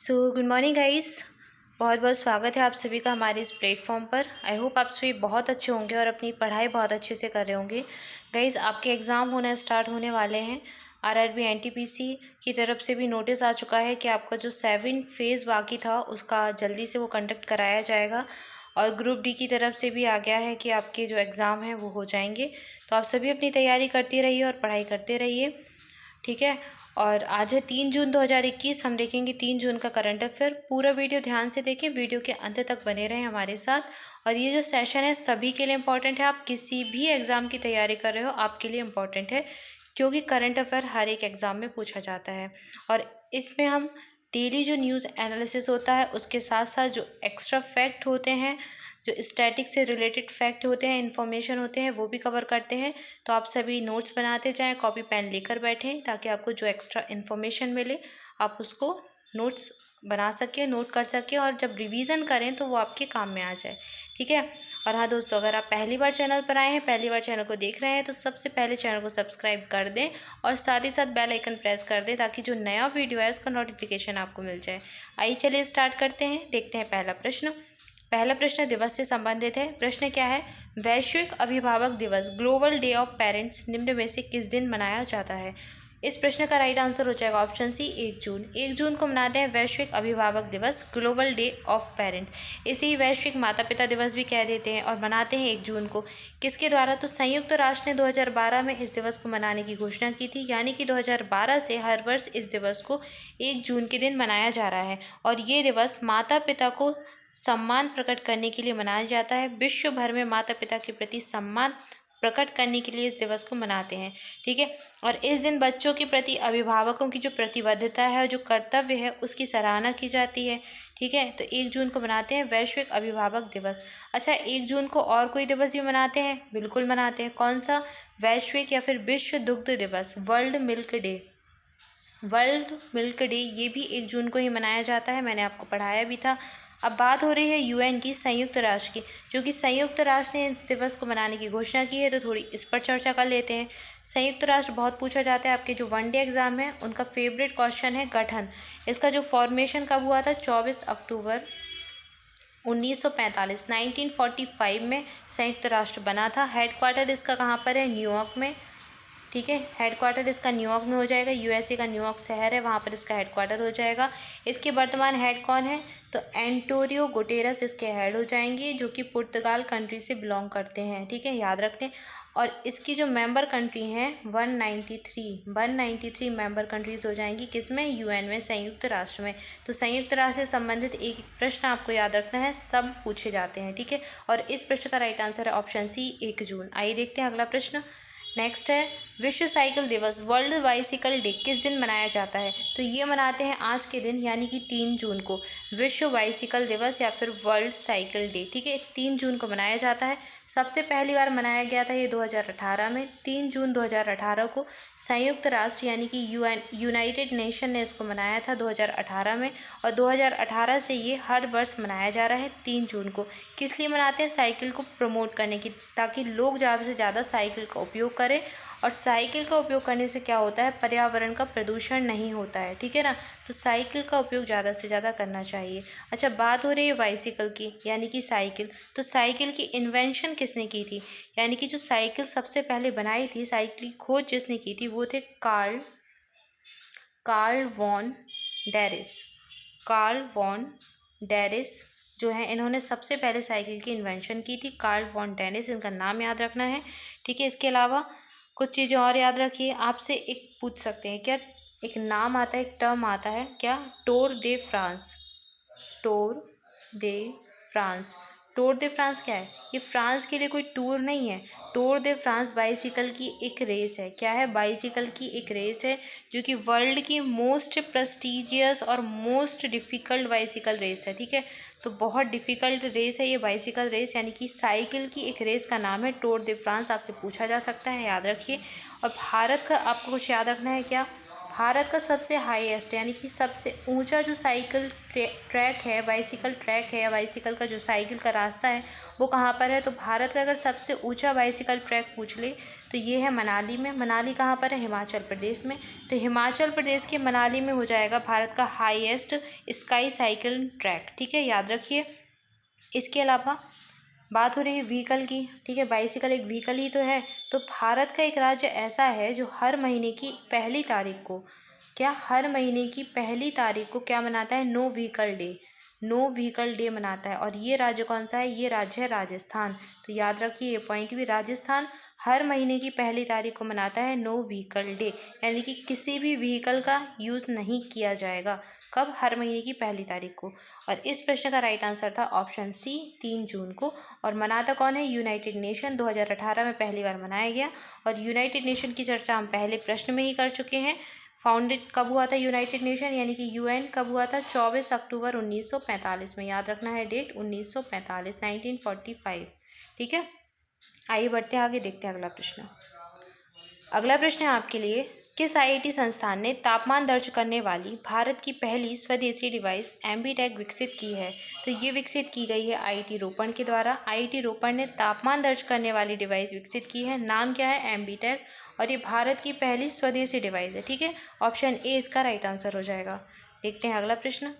Good morning guys. बहुत बहुत स्वागत है आप सभी का हमारे इस प्लेटफॉर्म पर। आई होप आप सभी बहुत अच्छे होंगे और अपनी पढ़ाई बहुत अच्छे से कर रहे होंगे। गाइस, आपके एग्ज़ाम होना स्टार्ट होने वाले हैं। आरआरबी एनटीपीसी की तरफ से भी नोटिस आ चुका है कि आपका जो 7 फेज़ बाकी था उसका जल्दी से वो कंडक्ट कराया जाएगा। और ग्रुप डी की तरफ से भी आ गया है कि आपके जो एग्ज़ाम हैं वो हो जाएंगे। तो आप सभी अपनी तैयारी करते रहिए और पढ़ाई करते रहिए, ठीक है। और आज है 3 जून 2021। हम देखेंगे 3 जून का करंट अफेयर। पूरा वीडियो ध्यान से देखें, वीडियो के अंत तक बने रहें हमारे साथ। और ये जो सेशन है सभी के लिए इम्पोर्टेंट है। आप किसी भी एग्ज़ाम की तैयारी कर रहे हो आपके लिए इम्पोर्टेंट है, क्योंकि करंट अफेयर हर एक एग्ज़ाम में पूछा जाता है। और इसमें हम डेली जो न्यूज़ एनालिसिस होता है उसके साथ साथ जो एक्स्ट्रा फैक्ट होते हैं, जो स्टैटिक से रिलेटेड फैक्ट होते हैं, इन्फॉर्मेशन होते हैं, वो भी कवर करते हैं। तो आप सभी नोट्स बनाते जाएं, कॉपी पेन लेकर बैठें, ताकि आपको जो एक्स्ट्रा इन्फॉर्मेशन मिले आप उसको नोट्स बना सकें, नोट कर सकें, और जब रिवीजन करें तो वो आपके काम में आ जाए, ठीक है। और हाँ दोस्तों, अगर आप पहली बार चैनल पर आए हैं, पहली बार चैनल को देख रहे हैं, तो सबसे पहले चैनल को सब्सक्राइब कर दें और साथ ही साथ बेल आइकन प्रेस कर दें, ताकि जो नया वीडियो है उसका नोटिफिकेशन आपको मिल जाए। आइए चलिए स्टार्ट करते हैं। देखते हैं पहला प्रश्न। पहला प्रश्न दिवस से संबंधित है। प्रश्न क्या है? वैश्विक अभिभावक दिवस, ग्लोबल डे ऑफ पेरेंट्स, निम्न में से किस दिन मनाया जाता है? इस प्रश्न का राइट आंसर हो जाएगा ऑप्शन सी, 1 जून। 1 जून को मनाते हैं वैश्विक अभिभावक दिवस, ग्लोबल डे ऑफ पेरेंट्स। इसे ही वैश्विक माता पिता दिवस भी कह देते हैं, और मनाते हैं 1 जून को। किसके द्वारा? तो संयुक्त राष्ट्र ने 2012 में इस दिवस को मनाने की घोषणा की थी, यानी कि 2012 से हर वर्ष इस दिवस को 1 जून के दिन मनाया जा रहा है। और ये दिवस माता पिता को सम्मान प्रकट करने के लिए मनाया जाता है। विश्व भर में माता पिता के प्रति सम्मान प्रकट करने के लिए इस दिवस को मनाते हैं, ठीक है। और इस दिन बच्चों के प्रति अभिभावकों की जो प्रतिबद्धता है, जो कर्तव्य है, उसकी सराहना की जाती है, ठीक है। तो 1 जून को मनाते हैं वैश्विक अभिभावक दिवस। अच्छा, 1 जून को और कोई दिवस भी मनाते हैं? बिल्कुल मनाते हैं। कौन सा? वैश्विक या फिर विश्व दुग्ध दिवस, world milk day. World milk day ये भी 1 जून को ही मनाया जाता है, मैंने आपको पढ़ाया भी था। अब बात हो रही है यूएन की, संयुक्त राष्ट्र की, जो कि संयुक्त राष्ट्र ने इस दिवस को मनाने की घोषणा की है, तो थोड़ी इस पर चर्चा कर लेते हैं। संयुक्त राष्ट्र बहुत पूछा जाता है। आपके जो वनडे एग्जाम है उनका फेवरेट क्वेश्चन है गठन। इसका जो फॉर्मेशन कब हुआ था? 24 अक्टूबर 1945, 1945 में संयुक्त राष्ट्र बना था। हेडक्वार्टर इसका कहाँ पर है? न्यूयॉर्क में, ठीक है। हेडक्वार्टर इसका न्यूयॉर्क में हो जाएगा। यूएसए का न्यूयॉर्क शहर है, वहाँ पर इसका हेडक्वार्टर हो जाएगा। इसके वर्तमान हेड कौन है? तो एंटोनियो गुटेरस इसके हेड हो जाएंगे, जो कि पुर्तगाल कंट्री से बिलोंग करते हैं, ठीक है, याद रखते हैं। और इसकी जो मेंबर कंट्री हैं 193 मेंबर कंट्रीज हो जाएंगी, किसमें? यूएन में, संयुक्त राष्ट्र में। तो संयुक्त राष्ट्र से संबंधित एक प्रश्न आपको याद रखना है, सब पूछे जाते हैं, ठीक है। और इस प्रश्न का राइट आंसर है ऑप्शन सी, 1 जून। आइए देखते हैं अगला प्रश्न। नेक्स्ट है विश्व साइकिल दिवस, वर्ल्ड बाइसिकल डे, किस दिन मनाया जाता है? तो ये मनाते हैं आज के दिन, यानी कि 3 जून को, विश्व बाइसिकल दिवस या फिर वर्ल्ड साइकिल डे, ठीक है। 3 जून को मनाया जाता है। सबसे पहली बार मनाया गया था ये 2018 में, 3 जून 2018 को संयुक्त राष्ट्र यानी कि यूनाइटेड नेशन ने इसको मनाया था 2018 में। और 2018 से ये हर वर्ष मनाया जा रहा है 3 जून को। किस लिए मनाते हैं? साइकिल को प्रमोट करने की, ताकि लोग ज़्यादा से ज़्यादा साइकिल का उपयोग करें। और साइकिल का उपयोग करने से क्या होता है? पर्यावरण का प्रदूषण नहीं होता है, ठीक है ना। तो साइकिल का उपयोग ज़्यादा से ज़्यादा करना चाहिए। अच्छा, बात हो रही है बाइसिकल की, यानी कि साइकिल। तो साइकिल की इन्वेंशन किसने की थी? यानी कि जो साइकिल सबसे पहले बनाई थी, साइकिल की खोज जिसने की थी, वो थे कार्ल वॉन डेरिस। कार्ल वॉन डेरिस जो है, इन्होंने सबसे पहले साइकिल की इन्वेंशन की थी। कार्ल वॉन डेनिस, इनका नाम याद रखना है, ठीक है। इसके अलावा कुछ चीज़ें और याद रखिए। आपसे एक पूछ सकते हैं क्या, एक नाम आता है, एक टर्म आता है क्या? Tour de France. Tour de France. Tour de France क्या है? ये फ्रांस के लिए कोई टूर नहीं है। टूर दे फ्रांस बाइसिकल की एक रेस है। क्या है? बाइसिकल की एक रेस है, जो कि वर्ल्ड की मोस्ट प्रेस्टिजियस और मोस्ट डिफ़िकल्ट बाइसिकल रेस है, ठीक है। तो बहुत डिफ़िकल्ट रेस है ये बाइसिकल रेस, यानी कि साइकिल की एक रेस का नाम है टूर दे फ्रांस। आपसे पूछा जा सकता है, याद रखिए। और भारत का आपको कुछ याद रखना है क्या? भारत का सबसे हाईएस्ट यानी कि सबसे ऊंचा जो साइकिल ट्रैक है, बाइसिकल ट्रैक है, या बाइसिकल का जो साइकिल का रास्ता है, वो कहाँ पर है? तो भारत का अगर सबसे ऊंचा बाइसिकल ट्रैक पूछ ले तो ये है मनाली में। मनाली कहाँ पर है? हिमाचल प्रदेश में। तो हिमाचल प्रदेश के मनाली में हो जाएगा भारत का हाईएस्ट स्काई साइकिल ट्रैक, ठीक है, याद रखिए। इसके अलावा बात हो रही है व्हीकल की, ठीक है, बाइसिकल एक व्हीकल ही तो है। तो भारत का एक राज्य ऐसा है जो हर महीने की पहली तारीख को, क्या, हर महीने की पहली तारीख को क्या मनाता है? No vehicle day, no vehicle day मनाता है। और ये राज्य कौन सा है? ये राज्य है राजस्थान। तो याद रखिए ये पॉइंट भी, राजस्थान हर महीने की पहली तारीख को मनाता है नो व्हीकल डे, यानी कि किसी भी व्हीकल का यूज़ नहीं किया जाएगा। कब? हर महीने की पहली तारीख को। और इस प्रश्न का राइट आंसर था ऑप्शन सी, 3 जून को। और मनाता कौन है? United nation. 2018 में पहली बार मनाया गया। और यूनाइटेड नेशन की चर्चा हम पहले प्रश्न में ही कर चुके हैं। फाउंडेड कब हुआ था यूनाइटेड नेशन, यानी कि यूएन कब हुआ था? 24 अक्टूबर 1945 में। याद रखना है डेट, 1945, 1945, ठीक है। आइए बढ़ते हैं आगे, देखते हैं अगला प्रश्न। अगला प्रश्न है आपके लिए, किस आईआईटी संस्थान ने तापमान दर्ज करने वाली भारत की पहली स्वदेशी डिवाइस एम्बीटेक विकसित की है? तो ये विकसित की गई है आईआईटी रोपण के द्वारा। आईआईटी रोपण ने तापमान दर्ज करने वाली डिवाइस विकसित की है, नाम क्या है? एम्बीटेक। और ये भारत की पहली स्वदेशी डिवाइस है, ठीक है। ऑप्शन ए इसका राइट आंसर हो जाएगा। देखते हैं अगला प्रश्न।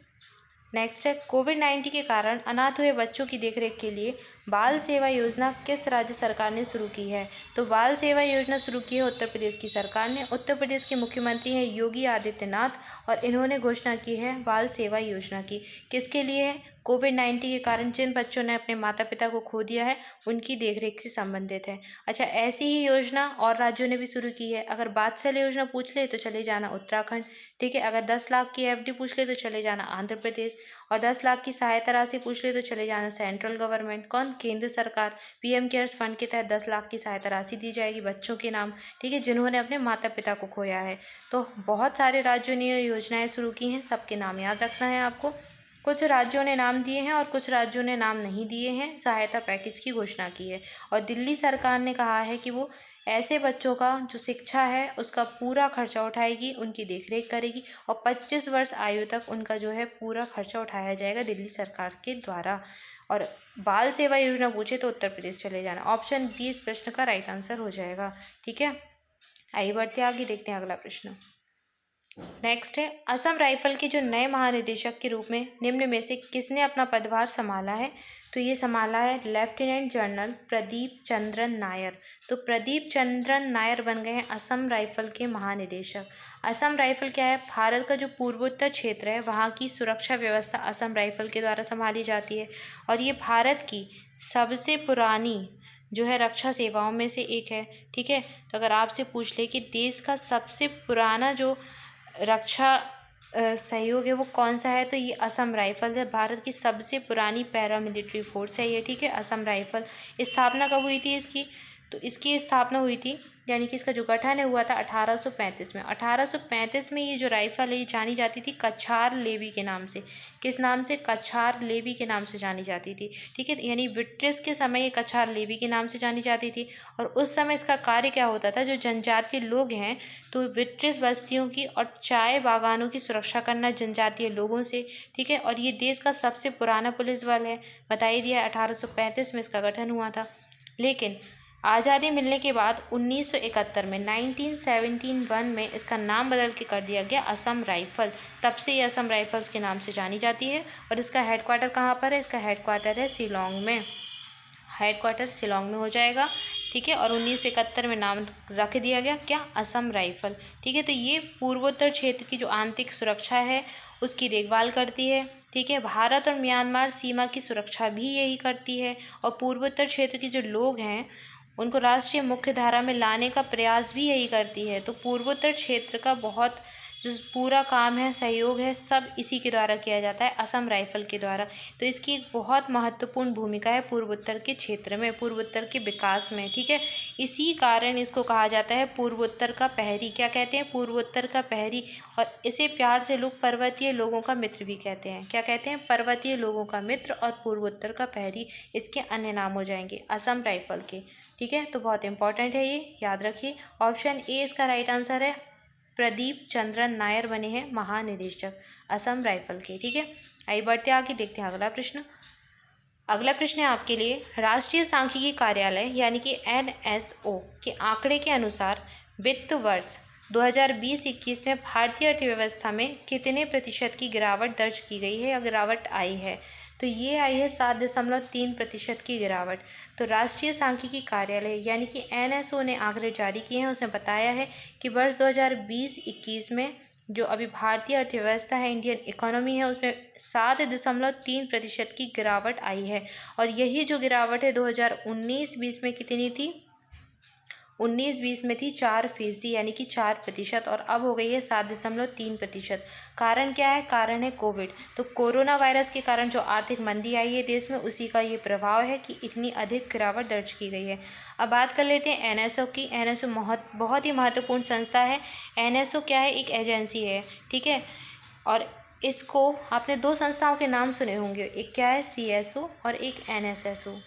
नेक्स्ट है, कोविड-19 के कारण अनाथ हुए बच्चों की देखरेख के लिए बाल सेवा योजना किस राज्य सरकार ने शुरू की है? तो बाल सेवा योजना शुरू की है उत्तर प्रदेश की सरकार ने। उत्तर प्रदेश के मुख्यमंत्री हैं योगी आदित्यनाथ, और इन्होंने घोषणा की है बाल सेवा योजना की। किसके लिए है? कोविड-19 के कारण जिन बच्चों ने अपने माता पिता को खो दिया है उनकी देखरेख से संबंधित है। अच्छा, ऐसी ही योजना और राज्यों ने भी शुरू की है। अगर वात्सल्य योजना पूछ ले तो चले जाना उत्तराखंड, ठीक है। अगर 10 लाख की एफडी पूछ ले तो चले जाना आंध्र प्रदेश। और 10 लाख की सहायता राशि पूछ ले तो चले जाना सेंट्रल गवर्नमेंट। कौन? केंद्र सरकार। पीएम केयर्स फंड के तहत 10 लाख की सहायता राशि दी जाएगी बच्चों के नाम, ठीक है, जिन्होंने अपने माता पिता को खोया है। तो बहुत सारे राज्यों ने ये योजनाएं शुरू की हैं, सबके नाम याद रखना है आपको। कुछ राज्यों ने नाम दिए हैं और कुछ राज्यों ने नाम नहीं दिए हैं, सहायता पैकेज की घोषणा की है। और दिल्ली सरकार ने कहा है कि वो ऐसे बच्चों का जो शिक्षा है उसका पूरा खर्चा उठाएगी, उनकी देखरेख करेगी, और 25 वर्ष आयु तक उनका जो है पूरा खर्चा उठाया जाएगा दिल्ली सरकार के द्वारा। और बाल सेवा योजना पूछे तो उत्तर प्रदेश चले जाना। ऑप्शन बी इस प्रश्न का राइट आंसर हो जाएगा, ठीक है। आइए बढ़ते आगे, देखते हैं अगला प्रश्न। नेक्स्ट है, असम राइफल के जो नए महानिदेशक के रूप में निम्न में से किसने अपना पदभार संभाला है? तो ये संभाला है लेफ्टिनेंट जनरल प्रदीप चंद्रन नायर। तो प्रदीप चंद्रन नायर बन गए हैं असम राइफल के महानिदेशक। असम राइफल क्या है? भारत का जो पूर्वोत्तर क्षेत्र है वहाँ की सुरक्षा व्यवस्था असम राइफल के द्वारा संभाली जाती है। और ये भारत की सबसे पुरानी जो है रक्षा सेवाओं में से एक है, ठीक है। तो अगर आपसे पूछ ले कि देश का सबसे पुराना जो रक्षा सहयोग है वो कौन सा है, तो ये असम राइफल है। भारत की सबसे पुरानी पैरामिलिट्री फोर्स है ये, ठीक है, असम राइफल। स्थापना कब हुई थी इसकी? तो इसकी स्थापना हुई थी, यानी कि इसका जो गठन है हुआ था 1835 में। 1835 में ये जो राइफल है ये जानी जाती थी कछार लेवी के नाम से। किस नाम से? कछार लेवी के नाम से जानी जाती थी, ठीक है। यानी ब्रिटिश के समय ये कछार लेवी के नाम से जानी जाती थी। और उस समय इसका कार्य क्या होता था, जो जनजातीय लोग हैं तो ब्रिटिश बस्तियों की और चाय बागानों की सुरक्षा करना जनजातीय लोगों से, ठीक है। और ये देश का सबसे पुराना पुलिस बल है, बता ही दिया 1835 में इसका गठन हुआ था। लेकिन आज़ादी मिलने के बाद 1971 में 1971 में इसका नाम बदल के कर दिया गया असम राइफल। तब से ये असम राइफल्स के नाम से जानी जाती है। और इसका हेडक्वार्टर कहाँ पर है? इसका हेडक्वार्टर है शिलोंग में। हेडक्वार्टर शिलोंग में हो जाएगा, ठीक है। और 1971 में नाम रख दिया गया क्या? असम राइफल, ठीक है। तो ये पूर्वोत्तर क्षेत्र की जो आंतरिक सुरक्षा है उसकी देखभाल करती है, ठीक है। भारत और म्यांमार सीमा की सुरक्षा भी यही करती है। और पूर्वोत्तर क्षेत्र के जो लोग हैं उनको राष्ट्रीय मुख्य धारा में लाने का प्रयास भी यही करती है। तो पूर्वोत्तर क्षेत्र का बहुत जो पूरा काम है, सहयोग है, सब इसी के द्वारा किया जाता है, असम राइफल के द्वारा। तो इसकी एक बहुत महत्वपूर्ण भूमिका है पूर्वोत्तर के क्षेत्र में, पूर्वोत्तर के विकास में, ठीक है। इसी कारण इसको कहा जाता है पूर्वोत्तर का प्रहरी। क्या कहते हैं? पूर्वोत्तर का प्रहरी। और इसे प्यार से लोग पर्वतीय लोगों का मित्र भी कहते हैं। क्या कहते हैं? पर्वतीय लोगों का मित्र और पूर्वोत्तर का प्रहरी इसके अन्य नाम हो जाएंगे असम राइफल के, ठीक है। तो बहुत इंपॉर्टेंट है ये, याद रखिए। ऑप्शन ए इसका राइट आंसर है। प्रदीप चंद्रन नायर बने हैं महानिदेशक असम राइफल के, ठीक है। आइए बढ़ते आगे, देखते हैं अगला प्रश्न। अगला प्रश्न है आपके लिए, राष्ट्रीय सांख्यिकी कार्यालय यानी कि NSO के आंकड़े के अनुसार वित्त वर्ष 2020-21 में भारतीय अर्थव्यवस्था में कितने प्रतिशत की गिरावट दर्ज की गई है या गिरावट आई है? तो ये आई है 7.3% की गिरावट। तो राष्ट्रीय सांख्यिकी कार्यालय यानी कि NSO ने आंकड़े जारी किए हैं, उसने बताया है कि वर्ष 2020-21 में जो अभी भारतीय अर्थव्यवस्था है, इंडियन इकोनॉमी है, उसमें 7.3% की गिरावट आई है। और यही जो गिरावट है 2019-20 में कितनी थी? 19-20 में थी 4% यानी कि 4%, और अब हो गई है 7.3%। कारण क्या है? कारण है कोविड। तो कोरोना वायरस के कारण जो आर्थिक मंदी आई है देश में, उसी का ये प्रभाव है कि इतनी अधिक गिरावट दर्ज की गई है। अब बात कर लेते हैं NSO की। NSO बहुत ही महत्वपूर्ण संस्था है। NSO क्या है? एक एजेंसी है, ठीक है। और इसको आपने दो संस्थाओं के नाम सुने होंगे, एक क्या है? CSO और एक NSSO।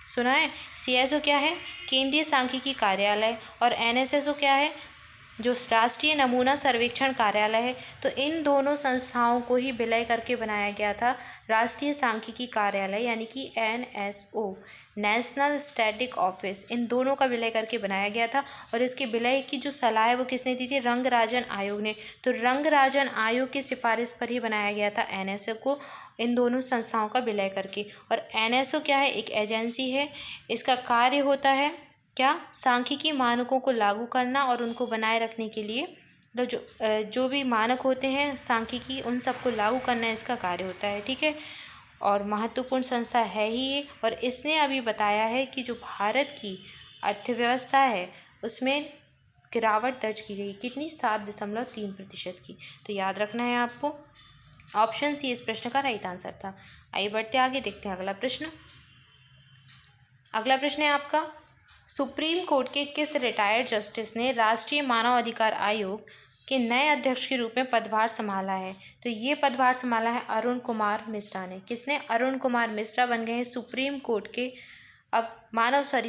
सुना है? CSO क्या है? केंद्रीय सांख्यिकी कार्यालय, और NSSO क्या है? जो राष्ट्रीय नमूना सर्वेक्षण कार्यालय है। तो इन दोनों संस्थाओं को ही विलय करके बनाया गया था राष्ट्रीय सांख्यिकी कार्यालय यानी कि NSO, नेशनल स्टैटिक ऑफिस। इन दोनों का विलय करके बनाया गया था, और इसके विलय की जो सलाह है वो किसने दी थी? रंगराजन आयोग ने। तो रंगराजन आयोग की सिफारिश पर ही बनाया गया था NSO को, इन दोनों संस्थाओं का विलय करके। और NSO क्या है? एक एजेंसी है। इसका कार्य होता है क्या? सांख्यिकी मानकों को लागू करना और उनको बनाए रखने के लिए, मतलब जो भी मानक होते हैं सांख्यिकी, उन सबको लागू करना इसका कार्य होता है, ठीक है। और महत्वपूर्ण संस्था है ही ये। और इसने अभी बताया है कि जो भारत की अर्थव्यवस्था है उसमें गिरावट दर्ज की गई, कितनी? 7.3% की। तो याद रखना है आपको। ऑप्शन सी इस प्रश्न का राइट आंसर था। आइए बढ़ते आगे, देखते हैं अगला प्रश्न। अगला प्रश्न है आपका, सुप्रीम कोर्ट के किस रिटायर्ड जस्टिस ने राष्ट्रीय मानव अधिकार आयोग के नए अध्यक्ष के रूप में पदभार संभाला है? तो ये पदभार संभाला है अरुण कुमार मिश्रा ने। किसने? अरुण कुमार मिश्रा बन गए हैं सुप्रीम कोर्ट के,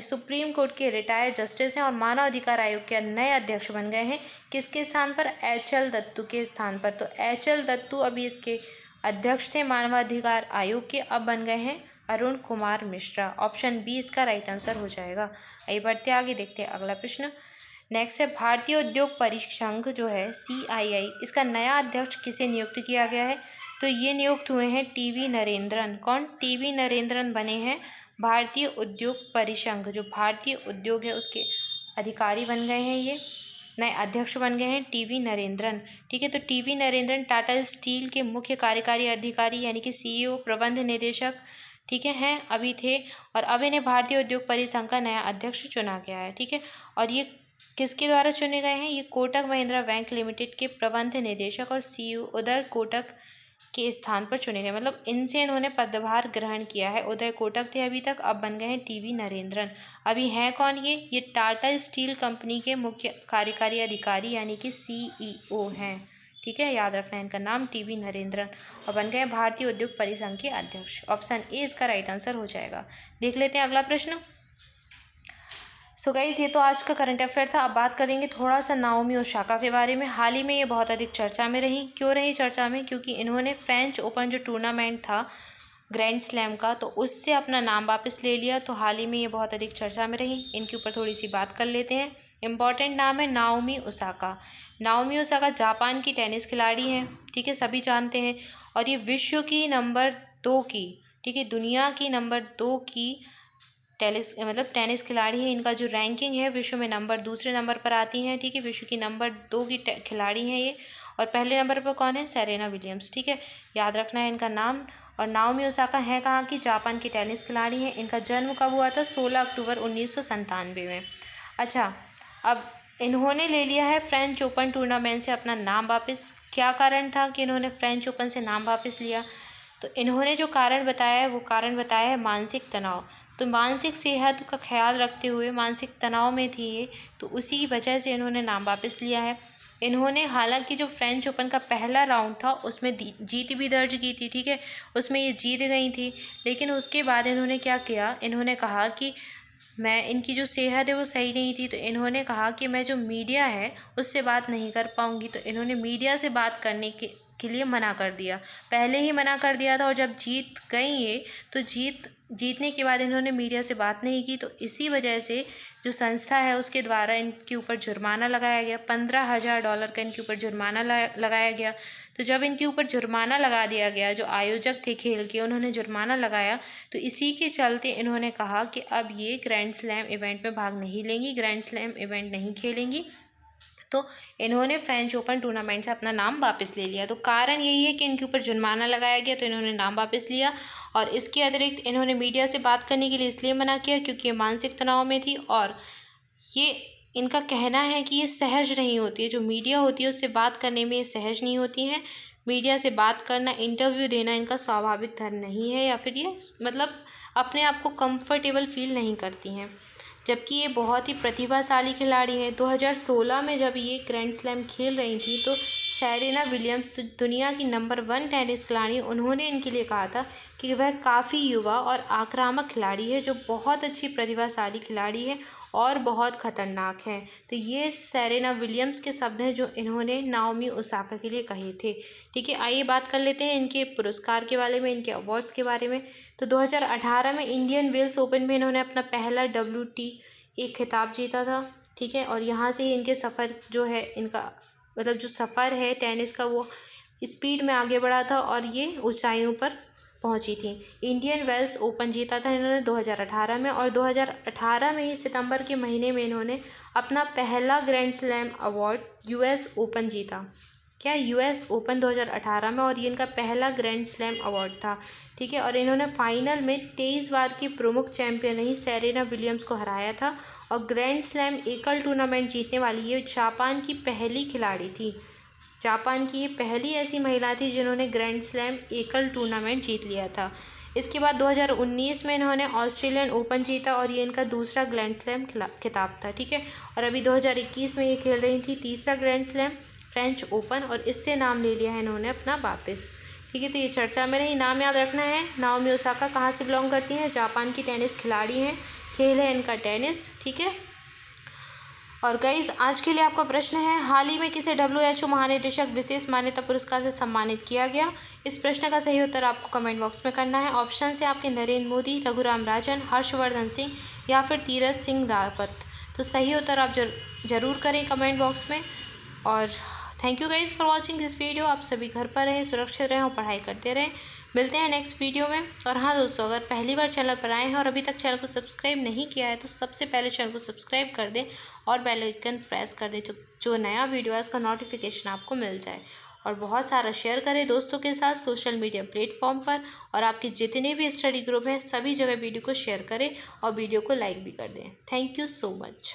सुप्रीम कोर्ट के रिटायर्ड जस्टिस हैं और मानव अधिकार आयोग के नए अध्यक्ष बन गए हैं। किसके स्थान पर? HL दत्तू के स्थान पर। तो HL दत्तू अभी इसके अध्यक्ष थे मानवाधिकार आयोग के, अब बन गए हैं अरुण कुमार मिश्रा। ऑप्शन बी इसका राइट आंसर हो जाएगा। आइए बढ़ते आगे, देखते हैं अगला प्रश्न। नेक्स्ट है, भारतीय उद्योग परिसंघ जो है CII, इसका नया अध्यक्ष किसे नियुक्त किया गया है? तो ये नियुक्त हुए हैं TV नरेंद्रन। कौन? TV नरेंद्रन बने हैं भारतीय उद्योग परिसंघ, जो भारतीय उद्योग है उसके अधिकारी बन गए हैं, ये नए अध्यक्ष बन गए हैं TV नरेंद्रन, ठीक है। तो TV नरेंद्रन टाटा स्टील के मुख्य कार्यकारी अधिकारी यानी कि CEO, प्रबंध निदेशक, ठीक है, हैं अभी थे, और अब इन्हें भारतीय उद्योग परिसंघ का नया अध्यक्ष चुना गया है, ठीक है। और ये किसके द्वारा चुने गए हैं? ये कोटक महिंद्रा बैंक लिमिटेड के प्रबंध निदेशक और CEO उदय कोटक के स्थान पर चुने गए, मतलब इनसे इन्होंने पदभार ग्रहण किया है। उदय कोटक थे अभी तक, अब बन गए हैं TV नरेंद्रन। अभी हैं कौन ये टाटा स्टील कंपनी के मुख्य कार्यकारी अधिकारी यानी कि CEO हैं, ठीक है। याद रखना है इनका नाम TV नरेंद्रन, और बन गए भारतीय उद्योग परिसंघ के अध्यक्ष। ऑप्शन ए इसका राइट आंसर हो जाएगा। देख लेते हैं अगला प्रश्न। सो गाइज, ये तो आज का करंट अफेयर था। अब बात करेंगे थोड़ा सा नाओमी ओसाका के बारे में। हाल ही में ये बहुत अधिक चर्चा में रही। क्यों रही चर्चा में? क्योंकि इन्होंने फ्रेंच ओपन जो टूर्नामेंट था ग्रैंड स्लैम का, तो उससे अपना नाम वापस ले लिया। तो हाल ही में ये बहुत अधिक चर्चा में रही। इनके ऊपर थोड़ी सी बात कर लेते हैं। इम्पॉर्टेंट नाम है Naomi Osaka. Naomi Osaka Japan की टेनिस खिलाड़ी हैं, ठीक है, सभी जानते हैं। और ये विश्व की नंबर 2 की, ठीक है, दुनिया की नंबर 2 की टेनिस खिलाड़ी है। इनका जो रैंकिंग है विश्व में दूसरे नंबर पर आती हैं, ठीक है। विश्व की नंबर 2 की खिलाड़ी हैं ये, और पहले नंबर पर कौन है? सेरेना विलियम्स, ठीक है। याद रखना है इनका नाम। और नाओमी ओसाका है कहाँ की? जापान की टेनिस खिलाड़ी हैं। इनका जन्म कब हुआ था? 16 अक्टूबर 1997 में। अच्छा, अब इन्होंने ले लिया है फ्रेंच ओपन टूर्नामेंट से अपना नाम वापस। क्या कारण था कि इन्होंने फ्रेंच ओपन से नाम वापस लिया? तो इन्होंने जो कारण बताया है वो कारण बताया है मानसिक तनाव। तो मानसिक सेहत का ख्याल रखते हुए, मानसिक तनाव में थी ये, तो उसी वजह से इन्होंने नाम वापस लिया है। इन्होंने हालांकि जो फ्रेंच ओपन का पहला राउंड था उसमें जीत भी दर्ज की थी, ठीक है, उसमें ये जीत गई थी। लेकिन उसके बाद इन्होंने क्या किया? इन्होंने कहा कि इनकी जो सेहत है वो सही नहीं थी, तो इन्होंने कहा कि मैं जो मीडिया है उससे बात नहीं कर पाऊंगी। तो इन्होंने मीडिया से बात करने के लिए मना कर दिया, पहले ही मना कर दिया था। और जब जीत गई ये, तो जीत जीतने के बाद इन्होंने मीडिया से बात नहीं की, तो इसी वजह से जो संस्था है उसके द्वारा इनके ऊपर जुर्माना लगाया गया। $15,000 का इनके ऊपर जुर्माना लगाया गया। तो जब इनके ऊपर जुर्माना लगा दिया गया, जो आयोजक थे खेल के उन्होंने जुर्माना लगाया, तो इसी के चलते इन्होंने कहा कि अब ये ग्रैंड स्लैम इवेंट में भाग नहीं लेंगी, ग्रैंड स्लैम इवेंट नहीं खेलेंगी। तो इन्होंने फ्रेंच ओपन टूर्नामेंट से अपना नाम वापस ले लिया। तो कारण यही है कि इनके ऊपर जुर्माना लगाया गया, तो इन्होंने नाम वापस लिया। और इसके अतिरिक्त इन्होंने मीडिया से बात करने के लिए इसलिए मना किया क्योंकि ये मानसिक तनाव में थी, और ये इनका कहना है कि ये सहज नहीं होती है, जो मीडिया होती है उससे बात करने में ये सहज नहीं होती हैं। मीडिया से बात करना, इंटरव्यू देना इनका स्वाभाविक धर्म नहीं है, या फिर ये मतलब अपने आप को कंफर्टेबल फील नहीं करती हैं। जबकि ये बहुत ही प्रतिभाशाली खिलाड़ी है। 2016 में जब ये ग्रैंड स्लैम खेल रही थी, तो सेरेना विलियम्स दुनिया की नंबर 1 टेनिस खिलाड़ी, उन्होंने इनके लिए कहा था कि वह काफ़ी युवा और आक्रामक खिलाड़ी है, जो बहुत अच्छी प्रतिभाशाली खिलाड़ी है और बहुत खतरनाक है। तो ये सेरेना विलियम्स के शब्द हैं जो इन्होंने नाओमी ओसाका के लिए कहे थे। ठीक है, आइए बात कर लेते हैं इनके पुरस्कार के बारे में, इनके अवार्ड्स के बारे में। तो 2018 में इंडियन वेल्स ओपन में इन्होंने अपना पहला WTA खिताब जीता था। ठीक है, और यहाँ से ही इनके सफ़र जो है, इनका मतलब जो सफ़र है टेनिस का, वो स्पीड में आगे बढ़ा था और ये ऊंचाइयों पर पहुंची थी। इंडियन वेल्स ओपन जीता था इन्होंने 2018 में, और 2018 में ही सितंबर के महीने में इन्होंने अपना पहला grand slam award US open जीता। क्या, US ओपन 2018 में, और ये इनका पहला ग्रैंड स्लैम अवार्ड था। ठीक है, और इन्होंने फाइनल में 23 बार की प्रमुख चैंपियन रही सेरेना विलियम्स को हराया था, और ग्रैंड स्लैम एकल टूर्नामेंट जीतने वाली ये जापान की पहली खिलाड़ी थी। जापान की ये पहली ऐसी महिला थी जिन्होंने ग्रैंड स्लैम एकल टूर्नामेंट जीत लिया था। इसके बाद 2019 में इन्होंने ऑस्ट्रेलियन ओपन जीता, और ये इनका दूसरा ग्रैंड स्लैम खिताब था। ठीक है, और अभी 2021 में ये खेल रही थी तीसरा ग्रैंड स्लैम फ्रेंच ओपन, और इससे नाम ले लिया है इन्होंने अपना वापस। ठीक है, तो ये चर्चा में रही। नाम याद रखना है, नाओमी ओसाका कहाँ से बिलोंग करती हैं? जापान की टेनिस खिलाड़ी हैं, खेल है इनका टेनिस। ठीक है, और गाइज आज के लिए आपका प्रश्न है, हाल ही में किसे WHO महानिदेशक विशेष मान्यता पुरस्कार से सम्मानित किया गया? इस प्रश्न का सही उत्तर आपको कमेंट बॉक्स में करना है। ऑप्शन से आपके नरेंद्र मोदी, रघुराम राजन, हर्षवर्धन सिंह या फिर तीरथ सिंह रावत। तो सही उत्तर आप जरूर करें कमेंट बॉक्स में। और thank you guys for watching this video. आप सभी घर पर रहें, सुरक्षित रहें और पढ़ाई करते रहें। मिलते हैं नेक्स्ट वीडियो में। और हाँ दोस्तों, अगर पहली बार चैनल पर आए हैं और अभी तक चैनल को सब्सक्राइब नहीं किया है, तो सबसे पहले चैनल को सब्सक्राइब कर दें और बेल आइकन प्रेस कर दें, जो नया वीडियो है उसका नोटिफिकेशन आपको मिल जाए। और बहुत सारा शेयर करें दोस्तों के साथ सोशल मीडिया प्लेटफॉर्म पर, और आपके जितने भी स्टडी ग्रुप हैं सभी जगह वीडियो को शेयर करें और वीडियो को लाइक भी कर दें। Thank you so much.